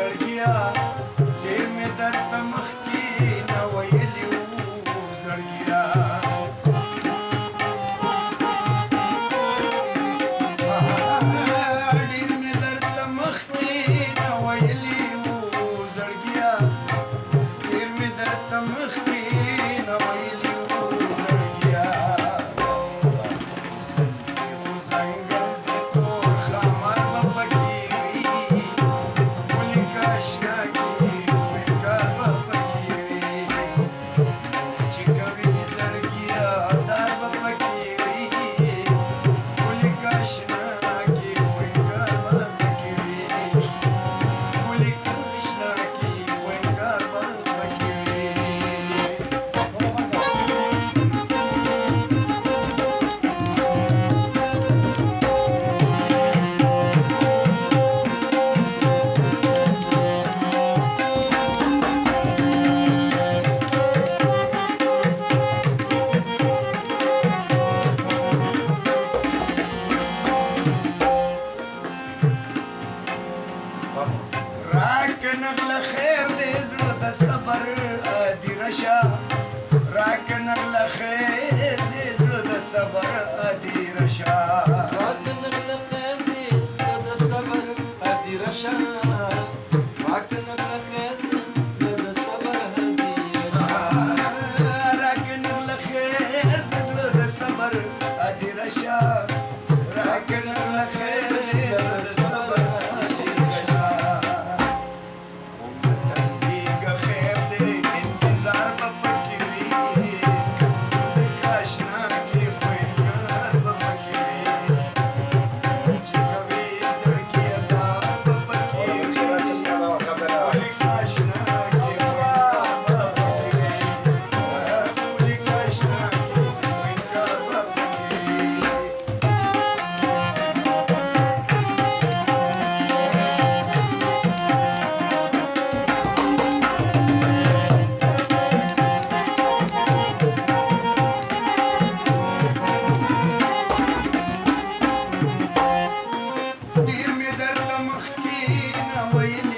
زړګیا ډېر مې درته مخکې نه ویلي وو زړګیا ډېر مې درته مخکې نه ویلي وو زړګیا ډېر مې درته مخکې نه ویلي وو زړګیا زلفې خو ځنګل دې تور ښامار به پکې وي ښکلې کاشنا کې خو انکار به پکې وي مینه چې کوي زړګیا دار به پکې وي ښکلې کاشنا کې خو انکار به پکې وي ښکلې کاشنا کې خو انکار به پکې وي راك نغلى خير دي زلود الصبر ادي رشا راك نغلى خير دي زلود الصبر ادي رشا راك نغلى خير دي زلود الصبر ادي رشا راك نغلى خير دي زلود الصبر ادي رشا راك نغلى خير دي زلود الصبر ادي رشا راك نغلى خير دي زلود الصبر ادي رشا ومتنبيقة خير دي انتظار بپکی وی کاشنا کی خو انکار بپکی وی مینه چې کوي زړګي دار بپکی وی ښکلې کاشنا کی خو انکار بپکی وی ښکلې کاشنا کی خو انکار بپکی وی ډېر مې درته مخکې نه ویلي